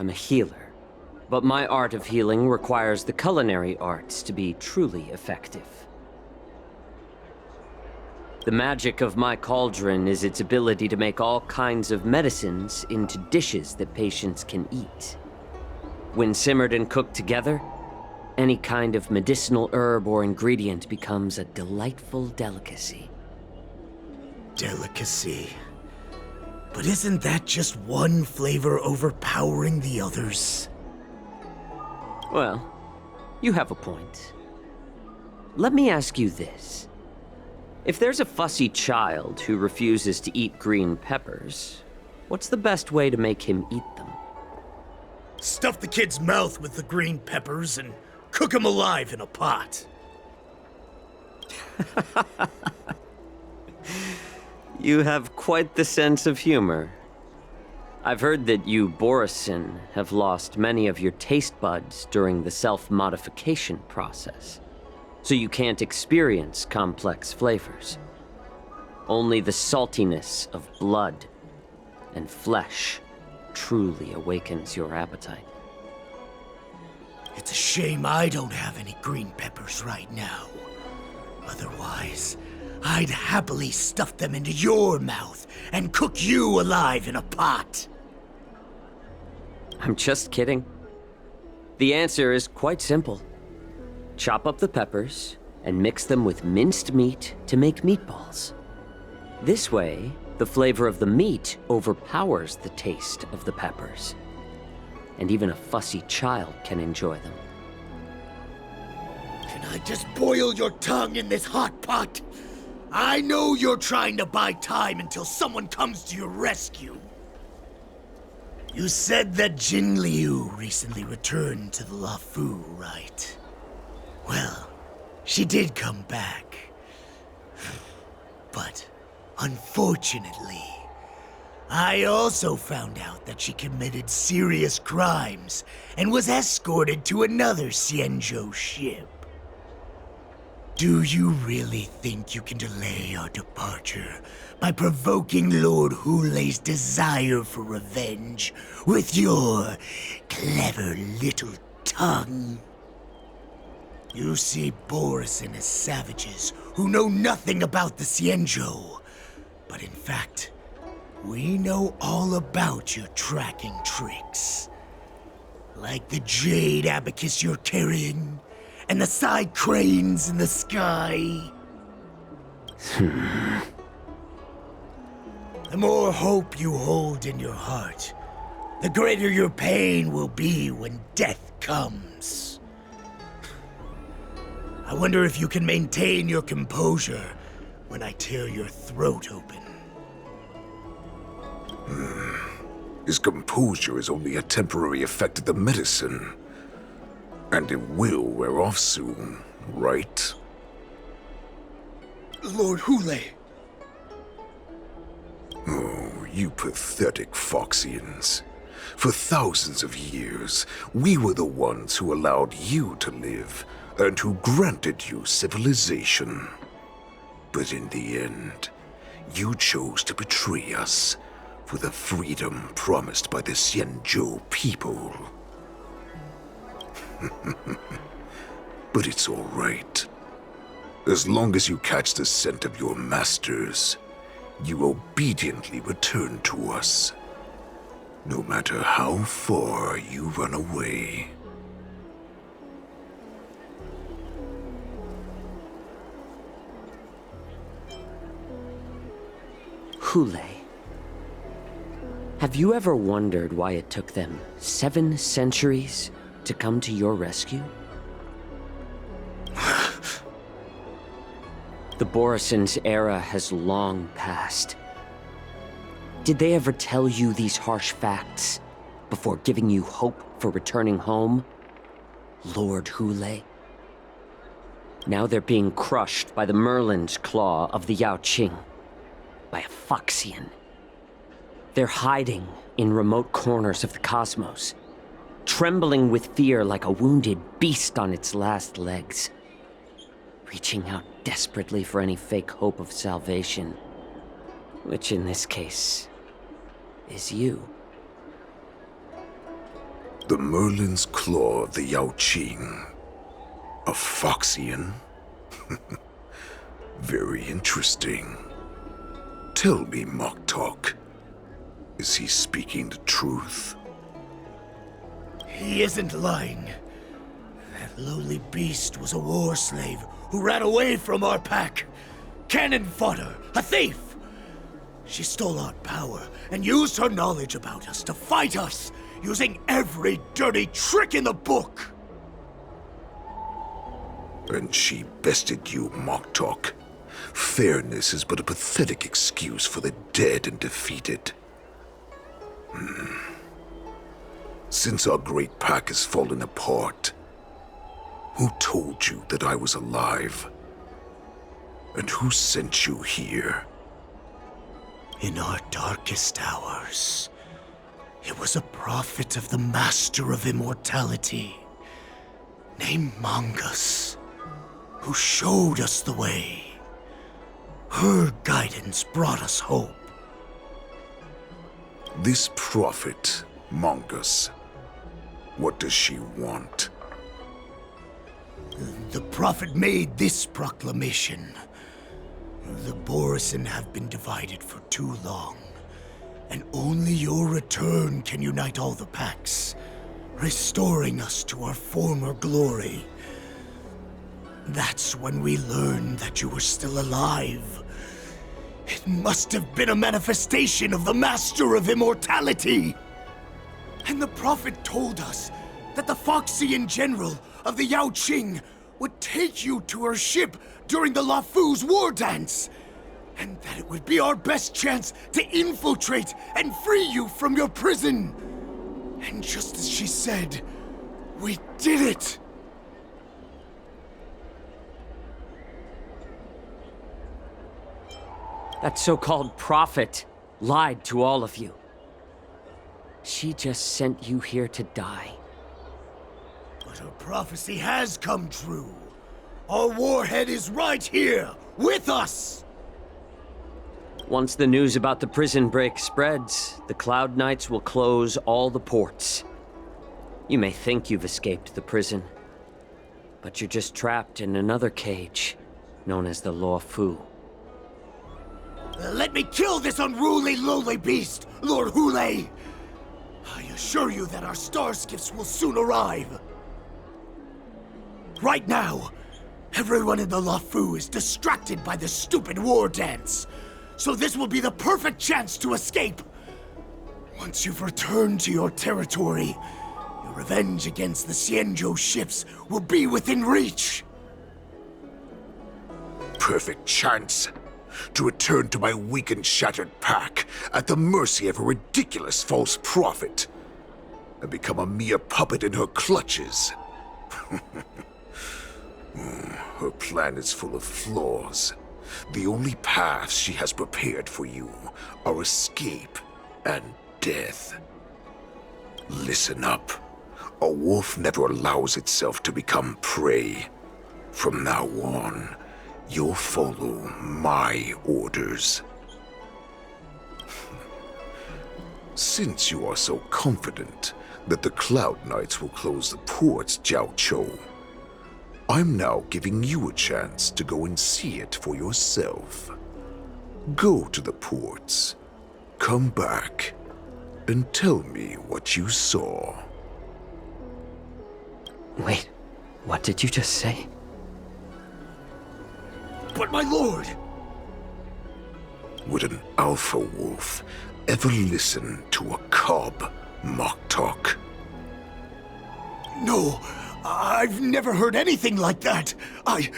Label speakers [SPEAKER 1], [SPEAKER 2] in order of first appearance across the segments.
[SPEAKER 1] I'm a healer, but my art of healing requires the culinary arts to be truly effective. The magic of my cauldron is its ability to make all kinds of medicines into dishes that patients can eat. When simmered and cooked together, any kind of medicinal herb or ingredient becomes a delightful delicacy.
[SPEAKER 2] Delicacy. But isn't that just one flavor overpowering the others?
[SPEAKER 1] Well, you have a point. Let me ask you this. If there's a fussy child who refuses to eat green peppers, what's the best way to make him eat them?
[SPEAKER 2] Stuff the kid's mouth with the green peppers and cook him alive in a pot.
[SPEAKER 1] You have quite the sense of humor. I've heard that you, Borisin, have lost many of your taste buds during the self-modification process, so you can't experience complex flavors. Only the saltiness of blood and flesh truly awakens your appetite.
[SPEAKER 2] It's a shame I don't have any green peppers right now. Otherwise, I'd happily stuff them into your mouth and cook you alive in a pot.
[SPEAKER 1] I'm just kidding. The answer is quite simple. Chop up the peppers and mix them with minced meat to make meatballs. This way, the flavor of the meat overpowers the taste of the peppers. And even a fussy child can enjoy them.
[SPEAKER 2] Can I just boil your tongue in this hot pot? I know you're trying to buy time until someone comes to your rescue. You said that Jin Liu recently returned to the Luofu, right? Well, she did come back. But, unfortunately, I also found out that she committed serious crimes and was escorted to another Xianzhou ship. Do you really think you can delay our departure by provoking Lord Hulei's desire for revenge with your clever little tongue? You see Borisin as savages who know nothing about the Xianzhou, but in fact, we know all about your tracking tricks. Like the jade abacus you're carrying, and the side cranes in the sky. The more hope you hold in your heart, the greater your pain will be when death comes. I wonder if you can maintain your composure when I tear your throat open.
[SPEAKER 3] His composure is only a temporary effect of the medicine. And it will wear off soon, right?
[SPEAKER 2] Lord Hulei!
[SPEAKER 3] Oh, you pathetic Foxians. For thousands of years, we were the ones who allowed you to live, and who granted you civilization. But in the end, you chose to betray us for the freedom promised by the Xianzhou people. But it's all right. As long as you catch the scent of your masters, you obediently return to us. No matter how far you run away.
[SPEAKER 1] Hulei. Have you ever wondered why it took them 7 centuries to come to your rescue? The Borisin's era has long passed. Did they ever tell you these harsh facts before giving you hope for returning home, Lord Hulei? Now they're being crushed by the Merlin's claw of the Yaoqing, by a Foxian. They're hiding in remote corners of the cosmos, trembling with fear like a wounded beast on its last legs, reaching out desperately for any fake hope of salvation, which in this case is you.
[SPEAKER 3] The Merlin's Claw of the Yao Qing. A Foxian? Very interesting. Tell me, Moktok, is he speaking the truth?
[SPEAKER 2] He isn't lying. That lowly beast was a war slave who ran away from our pack. Cannon fodder, a thief! She stole our power and used her knowledge about us to fight us, using every dirty trick in the book!
[SPEAKER 3] And she bested you, Moktok. Fairness is but a pathetic excuse for the dead and defeated. Since our great pack has fallen apart, who told you that I was alive? And who sent you here?
[SPEAKER 2] In our darkest hours, it was a prophet of the Master of Immortality, named Mongus, who showed us the way. Her guidance brought us hope.
[SPEAKER 3] This prophet, Mongus, what does she want?
[SPEAKER 2] The prophet made this proclamation. The Borisin have been divided for too long, and only your return can unite all the packs, restoring us to our former glory. That's when we learned that you were still alive. It must have been a manifestation of the Master of Immortality! And the prophet told us that the Foxian general of the Yao Qing would take you to her ship during the Lafu's war dance, and that it would be our best chance to infiltrate and free you from your prison. And just as she said, we did it!
[SPEAKER 1] That so-called prophet lied to all of you. She just sent you here to die.
[SPEAKER 2] But her prophecy has come true. Our warhead is right here, with us!
[SPEAKER 1] Once the news about the prison break spreads, the Cloud Knights will close all the ports. You may think you've escaped the prison, but you're just trapped in another cage, known as the Lafu.
[SPEAKER 2] Let me kill this unruly, lowly beast, Lord Hule! I assure you that our star skiffs will soon arrive. Right now, everyone in the Lafu is distracted by the stupid war dance, so this will be the perfect chance to escape. Once you've returned to your territory, your revenge against the Xianzhou ships will be within reach.
[SPEAKER 3] Perfect chance to return to my weak and shattered pack at the mercy of a ridiculous false prophet and become a mere puppet in her clutches. Her plan is full of flaws. The only paths she has prepared for you are escape and death. Listen up. A wolf never allows itself to become prey. From now on, you'll follow my orders. Since you are so confident that the Cloud Knights will close the ports, Jiao Chou, I'm now giving you a chance to go and see it for yourself. Go to the ports, come back, and tell me what you saw.
[SPEAKER 1] Wait, what did you just say?
[SPEAKER 2] But my lord!
[SPEAKER 3] Would an alpha wolf ever listen to a cub, Moktok?
[SPEAKER 2] No, I've never heard anything like that. I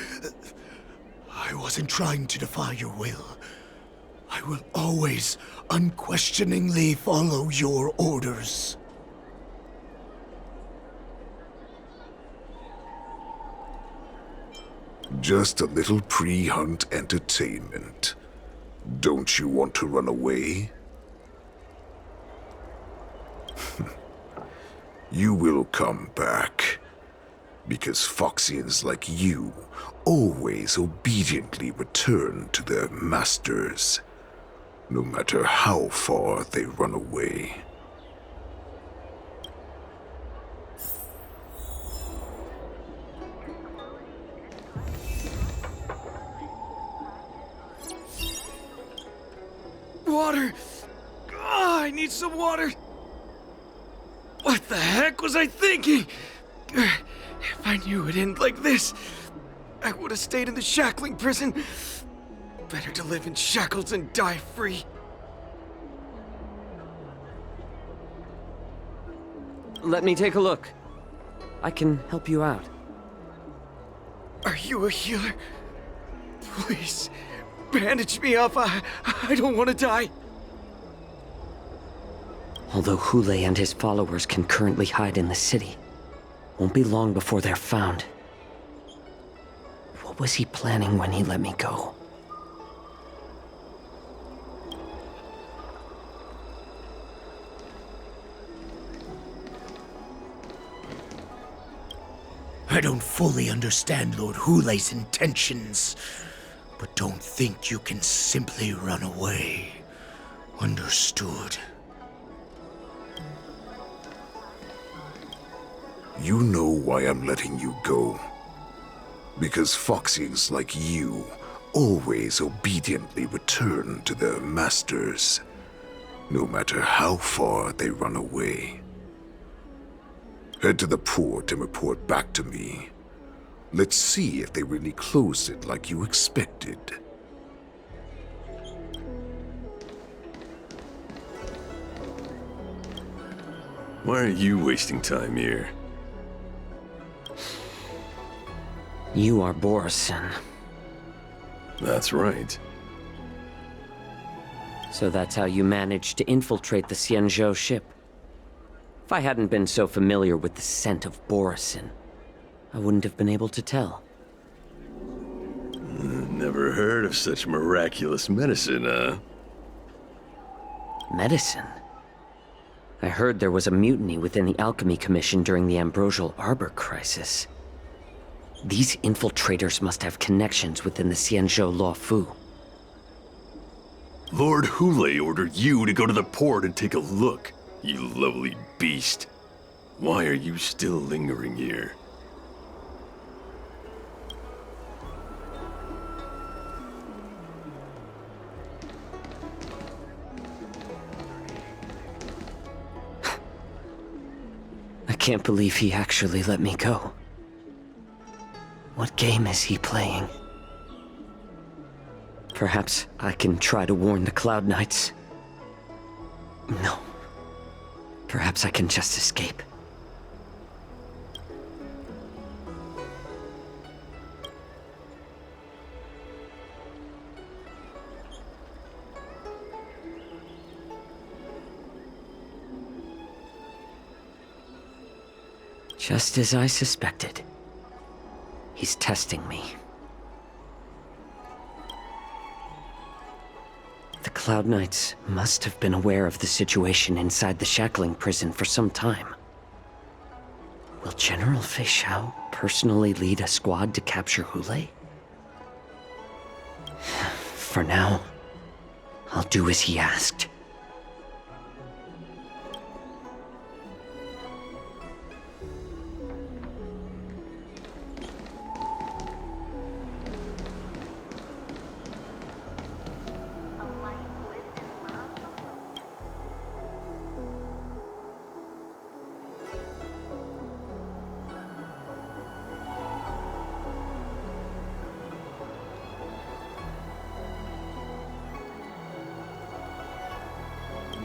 [SPEAKER 2] wasn't trying to defy your will. I will always unquestioningly follow your orders.
[SPEAKER 3] Just a little pre-hunt entertainment. Don't you want to run away? You will come back. Because Foxians like you always obediently return to their masters, no matter how far they run away.
[SPEAKER 4] need some water. What the heck was I thinking? If I knew it'd end like this, I would have stayed in the shackling prison. Better to live in shackles than die free.
[SPEAKER 1] Let me take a look. I can help you out.
[SPEAKER 4] Are you a healer? Please, bandage me up. I don't want to die.
[SPEAKER 1] Although Hule and his followers can currently hide in the city, won't be long before they're found. What was he planning when he let me go?
[SPEAKER 2] I don't fully understand Lord Hule's intentions, but don't think you can simply run away. Understood.
[SPEAKER 3] You know why I'm letting you go. Because Foxians like you always obediently return to their masters, no matter how far they run away. Head to the port and report back to me. Let's see if they really closed it like you expected.
[SPEAKER 5] Why are you wasting time here?
[SPEAKER 1] You are Borison.
[SPEAKER 5] That's right.
[SPEAKER 1] So that's how you managed to infiltrate the Xianzhou ship. If I hadn't been so familiar with the scent of Borison, I wouldn't have been able to tell.
[SPEAKER 5] Never heard of such miraculous medicine, huh?
[SPEAKER 1] Medicine? I heard there was a mutiny within the Alchemy Commission during the Ambrosial Arbor crisis. These infiltrators must have connections within the Xianzhou Luofu.
[SPEAKER 5] Lord Hule ordered you to go to the port and take a look, you lovely beast. Why are you still lingering here?
[SPEAKER 1] I can't believe he actually let me go. What game is he playing? Perhaps I can try to warn the Cloud Knights. No. Perhaps I can just escape. Just as I suspected. He's testing me. The Cloud Knights must have been aware of the situation inside the shackling prison for some time. Will General Fei Xiao personally lead a squad to capture Hule? For now, I'll do as he asked.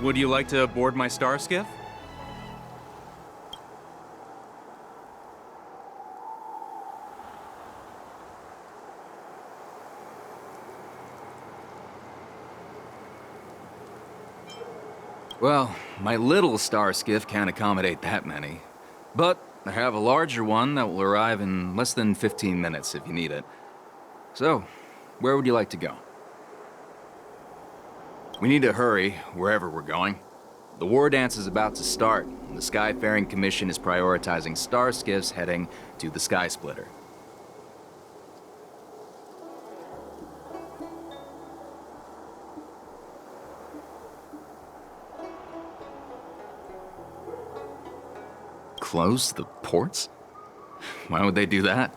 [SPEAKER 6] Would you like to board my star skiff? Well, my little star skiff can't accommodate that many. But I have a larger one that will arrive in less than 15 minutes if you need it. So, where would you like to go? We need to hurry, wherever we're going. The war dance is about to start, and the Skyfaring Commission is prioritizing star skiffs heading to the Sky Splitter. Close the ports? Why would they do that?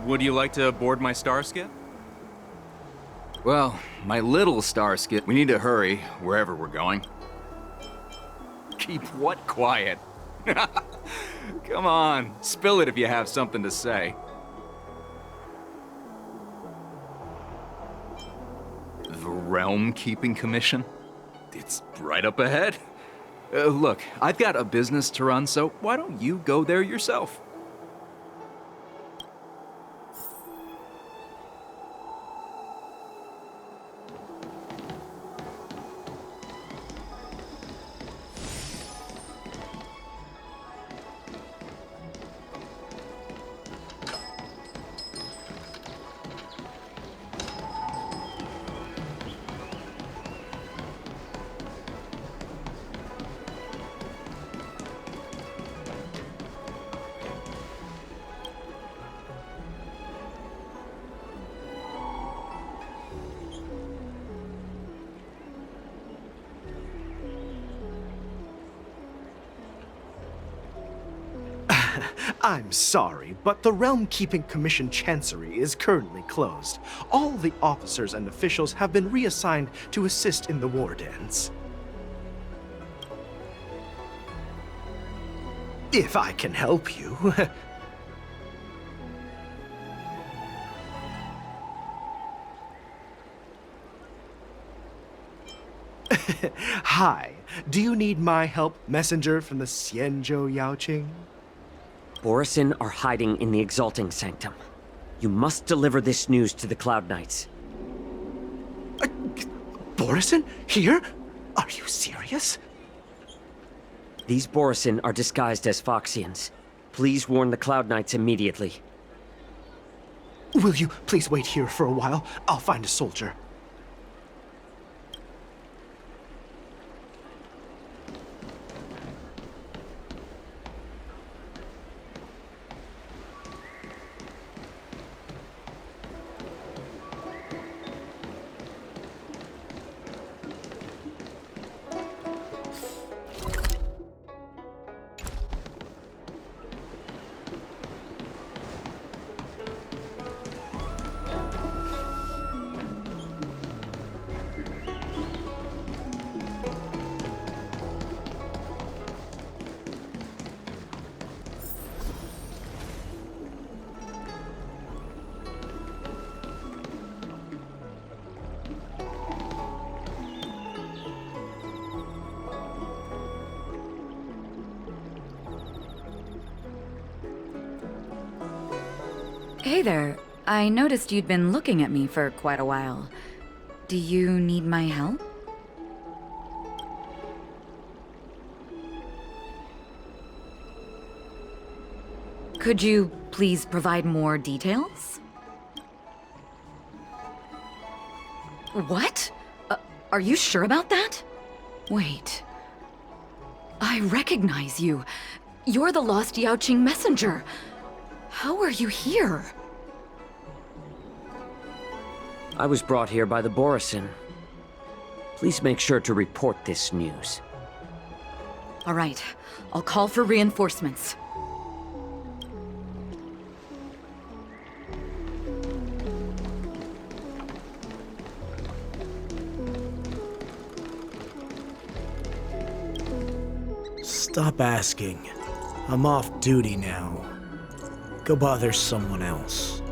[SPEAKER 7] Would you like to board my star skiff?
[SPEAKER 6] Well, my little star skiff. We need to hurry, wherever we're going. Keep what quiet? Come on, spill it if you have something to say. The Realm Keeping Commission? It's right up ahead. Look, I've got a business to run, so why don't you go there yourself?
[SPEAKER 8] I'm sorry, but the Realm Keeping Commission Chancery is currently closed. All the officers and officials have been reassigned to assist in the war dens. If I can help you. Hi, do you need my help, messenger from the Xianzhou Yaoqing?
[SPEAKER 1] Borisin are hiding in the Exalting Sanctum. You must deliver this news to the Cloud Knights.
[SPEAKER 8] Borisin? Here? Are you serious?
[SPEAKER 1] These Borisin are disguised as Foxians. Please warn the Cloud Knights immediately.
[SPEAKER 8] Will you please wait here for a while? I'll find a soldier.
[SPEAKER 9] Hey there. I noticed you'd been looking at me for quite a while. Do you need my help? Could you please provide more details? What? Are you sure about that? Wait. I recognize you. You're the lost Yaoqing messenger. How are you here?
[SPEAKER 1] I was brought here by the Borisin. Please make sure to report this news.
[SPEAKER 9] All right. I'll call for reinforcements.
[SPEAKER 2] Stop asking. I'm off duty now. Go bother someone else.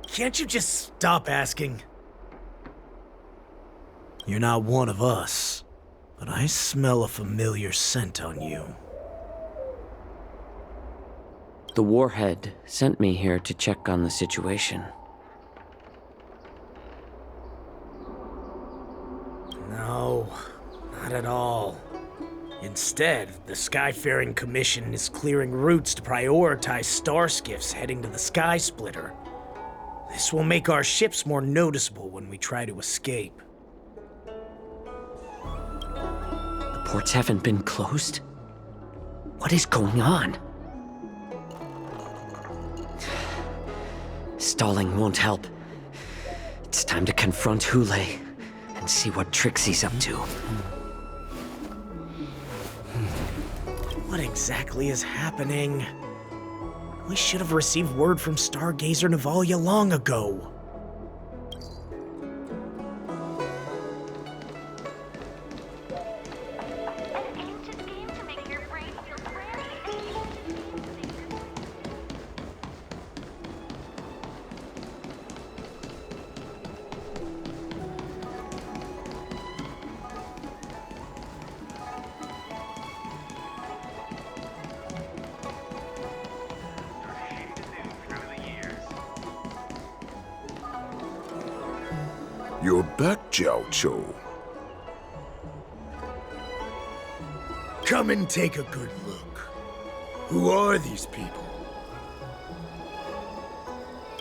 [SPEAKER 2] Can't you just stop asking? You're not one of us, but I smell a familiar scent on you.
[SPEAKER 1] The Warhead sent me here to check on the situation.
[SPEAKER 2] No, not at all. Instead, the Skyfaring Commission is clearing routes to prioritize star skiffs heading to the Sky Splitter. This will make our ships more noticeable when we try to escape.
[SPEAKER 1] The ports haven't been closed? What is going on? Stalling won't help. Time to confront Hule and see what tricks he's up to.
[SPEAKER 10] What exactly is happening? We should have received word from Stargazer Navalia long ago.
[SPEAKER 3] You're back, Jiao Cho.
[SPEAKER 2] Come and take a good look. Who are these people?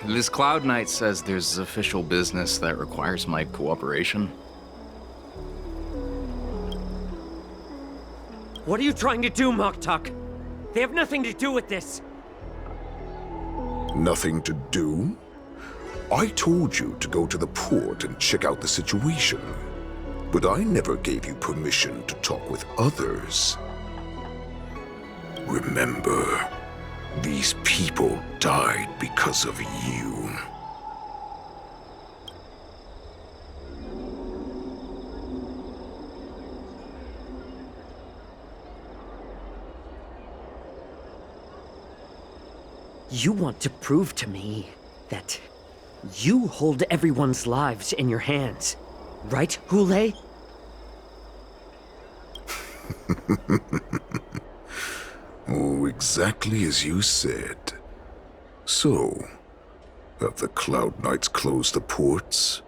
[SPEAKER 6] This Cloud Knight says there's official business that requires my cooperation.
[SPEAKER 1] What are you trying to do, Moktuk? They have nothing to do with this.
[SPEAKER 3] Nothing to do? I told you to go to the port and check out the situation. But I never gave you permission to talk with others. Remember, these people died because of you.
[SPEAKER 1] You want to prove to me that you hold everyone's lives in your hands, right, Hule?
[SPEAKER 3] Oh, exactly as you said. So, have the Cloud Knights closed the ports?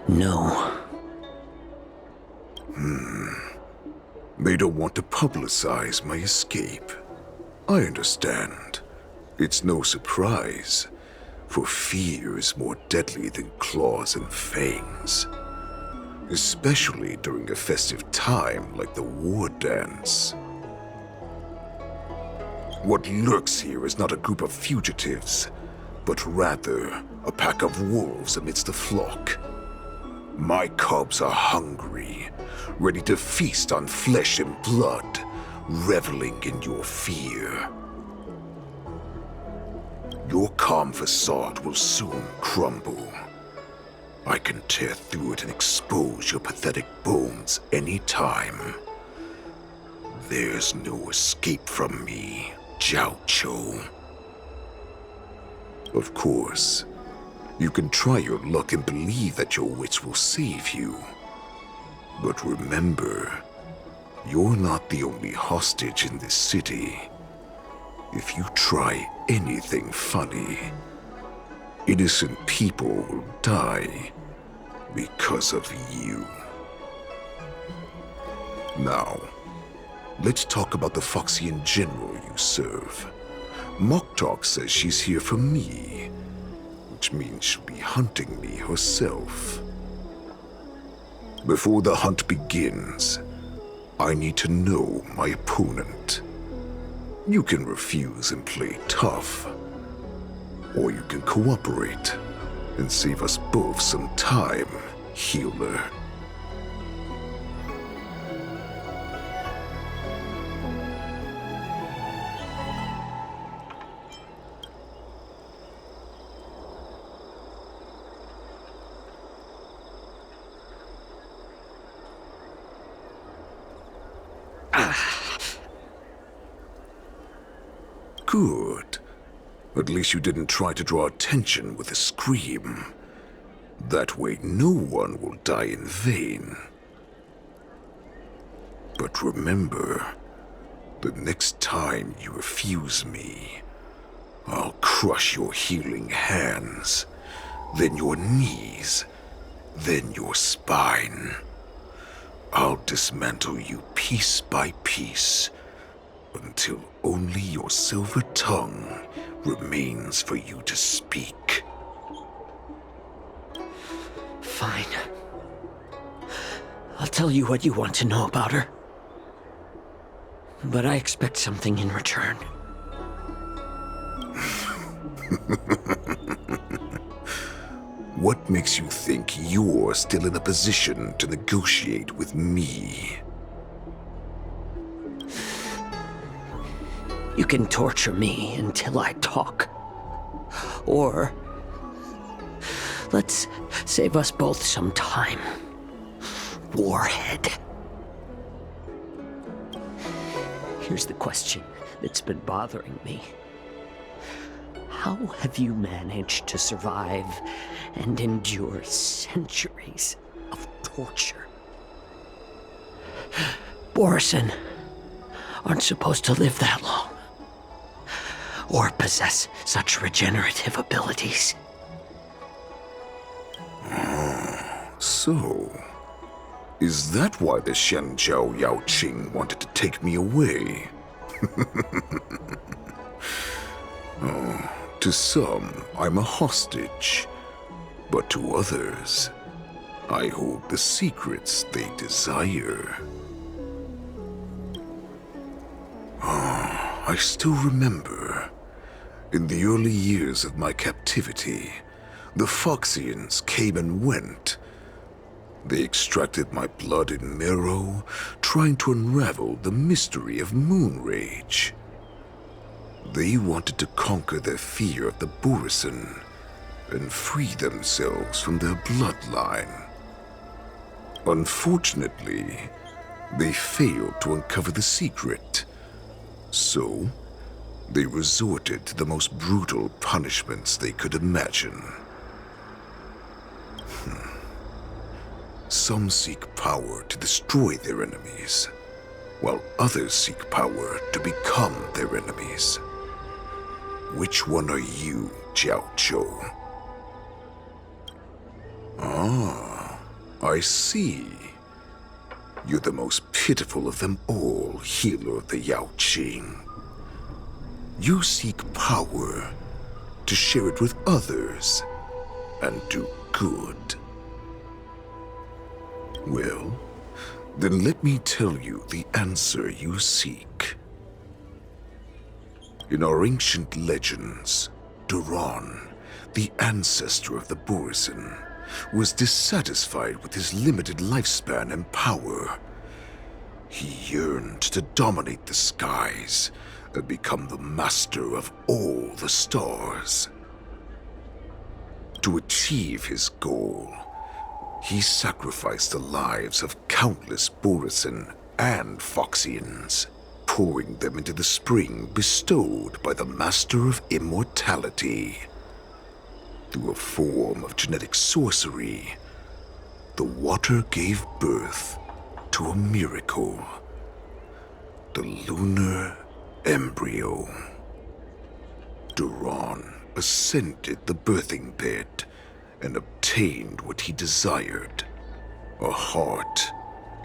[SPEAKER 1] No.
[SPEAKER 3] They don't want to publicize my escape. I understand. It's no surprise, for fear is more deadly than claws and fangs. Especially during a festive time like the war dance. What lurks here is not a group of fugitives, but rather a pack of wolves amidst a flock. My cubs are hungry, ready to feast on flesh and blood, reveling in your fear. Your calm facade will soon crumble. I can tear through it and expose your pathetic bones any time. There's no escape from me, Jiao Cho. Of course, you can try your luck and believe that your wits will save you. But remember, you're not the only hostage in this city. If you try anything funny, innocent people will die because of you. Now, let's talk about the Foxian general you serve. Moktuk says she's here for me, which means she'll be hunting me herself. Before the hunt begins, I need to know my opponent. You can refuse and play tough, or you can cooperate and save us both some time, healer. Good. At least you didn't try to draw attention with a scream. That way no one will die in vain. But remember, the next time you refuse me, I'll crush your healing hands, then your knees, then your spine. I'll dismantle you piece by piece, until only your silver tongue remains for you to speak.
[SPEAKER 1] Fine. I'll tell you what you want to know about her. But I expect something in return.
[SPEAKER 3] What makes you think you're still in a position to negotiate with me?
[SPEAKER 1] You can torture me until I talk. Or let's save us both some time. Warhead. Here's the question that's been bothering me. How have you managed to survive and endure centuries of torture? Borison aren't supposed to live that long, or possess such regenerative abilities.
[SPEAKER 3] So, is that why the Shenjiao Yao Qing wanted to take me away? To some, I'm a hostage, but to others, I hold the secrets they desire. I still remember, in the early years of my captivity, the Foxians came and went. They extracted my blood and marrow, trying to unravel the mystery of moon rage. They wanted to conquer their fear of the Borison and free themselves from their bloodline. Unfortunately, they failed to uncover the secret. So, they resorted to the most brutal punishments they could imagine. Some seek power to destroy their enemies, while others seek power to become their enemies. Which one are you, Jiao Zhou? Ah, I see. You're the most pitiful of them all, healer of the Yao Qing. You seek power to share it with others and do good. Well, then let me tell you the answer you seek. In our ancient legends, Duran, the ancestor of the Borison, was dissatisfied with his limited lifespan and power. He yearned to dominate the skies and become the master of all the stars. To achieve his goal, he sacrificed the lives of countless Borison and Foxians, pouring them into the spring bestowed by the Master of Immortality. Through a form of genetic sorcery, the water gave birth to a miracle. The lunar embryo. Duran ascended the birthing bed and obtained what he desired. A heart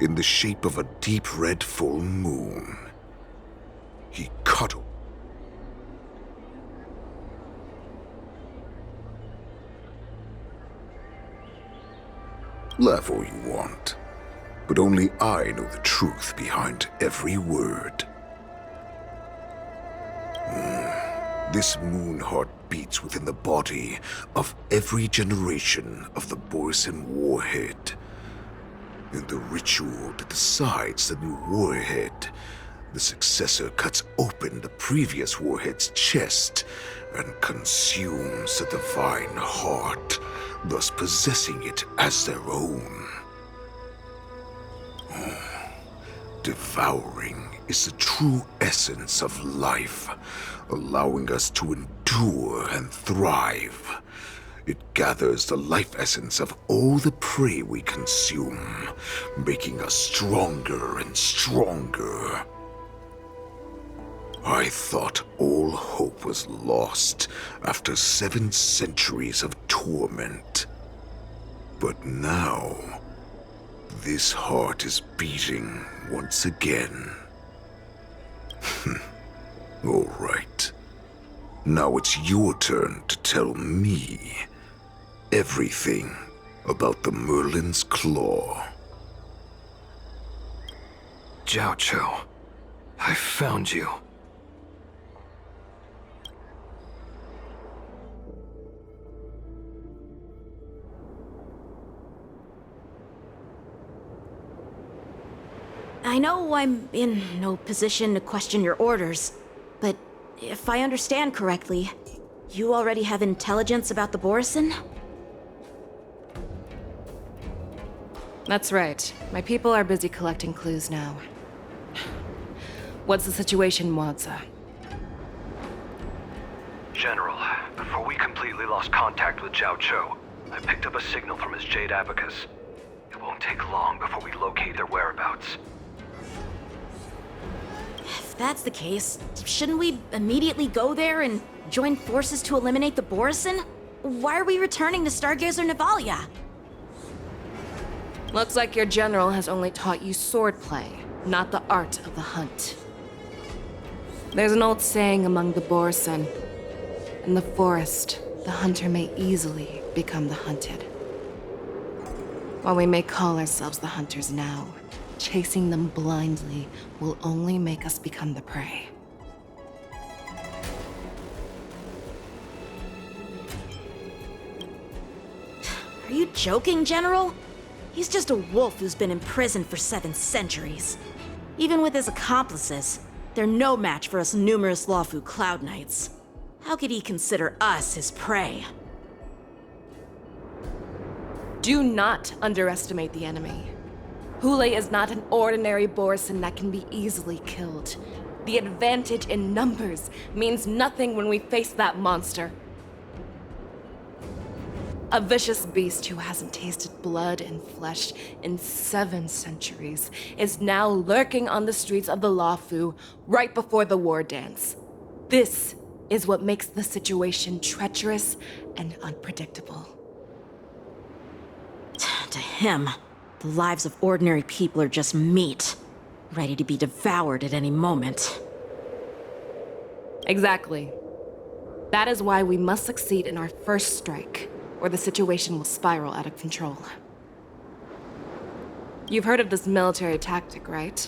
[SPEAKER 3] in the shape of a deep red full moon. He cuddled. Laugh all you want, but only I know the truth behind every word. This moon heart beats within the body of every generation of the Borison warhead. In the ritual that decides the new warhead, the successor cuts open the previous warhead's chest and consumes the divine heart, thus possessing it as their own. Devouring is the true essence of life, allowing us to endure and thrive. It gathers the life essence of all the prey we consume, making us stronger and stronger. I thought all hope was lost after 7 centuries of torment. But now, this heart is beating once again. All right. Now it's your turn to tell me everything about the Merlin's Claw.
[SPEAKER 5] Jiao Zhou, I found you.
[SPEAKER 11] I know I'm in no position to question your orders, but if I understand correctly, you already have intelligence about the Borison?
[SPEAKER 12] That's right. My people are busy collecting clues now. What's the situation, Wadza?
[SPEAKER 13] General, before we completely lost contact with Zhao Cho, I picked up a signal from his Jade Abacus. It won't take long before we locate their whereabouts.
[SPEAKER 11] If that's the case, shouldn't we immediately go there and join forces to eliminate the Borison? Why are we returning to Stargazer Navalia?
[SPEAKER 12] Looks like your general has only taught you swordplay, not the art of the hunt. There's an old saying among the Borison. In the forest, the hunter may easily become the hunted. While we may call ourselves the hunters now, chasing them blindly will only make us become the prey.
[SPEAKER 11] Are you joking, General? He's just a wolf who's been imprisoned for 7 centuries. Even with his accomplices, they're no match for us numerous Lawfu Cloud Knights. How could he consider us his prey?
[SPEAKER 12] Do not underestimate the enemy. Hule is not an ordinary Borison that can be easily killed. The advantage in numbers means nothing when we face that monster. A vicious beast who hasn't tasted blood and flesh in 7 centuries is now lurking on the streets of the Lawfu right before the war dance. This is what makes the situation treacherous and unpredictable.
[SPEAKER 11] To him, the lives of ordinary people are just meat, ready to be devoured at any moment.
[SPEAKER 12] Exactly. That is why we must succeed in our first strike, or the situation will spiral out of control. You've heard of this military tactic, right?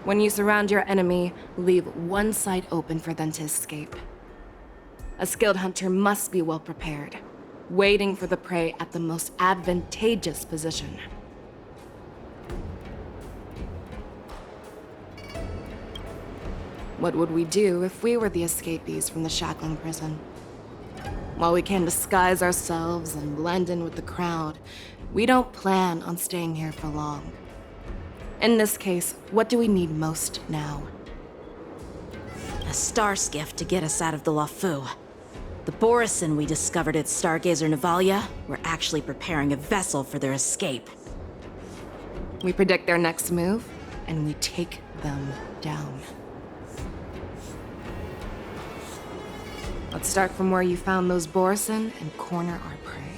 [SPEAKER 12] When you surround your enemy, leave one side open for them to escape. A skilled hunter must be well prepared, waiting for the prey at the most advantageous position. What would we do if we were the escapees from the shackling prison? While we can disguise ourselves and blend in with the crowd, we don't plan on staying here for long. In this case, what do we need most now?
[SPEAKER 11] A star skiff to get us out of the Lawfu. The Borison we discovered at Stargazer Navalia were actually preparing a vessel for their escape.
[SPEAKER 12] We predict their next move, and we take them down. Let's start from where you found those Borison and corner our prey.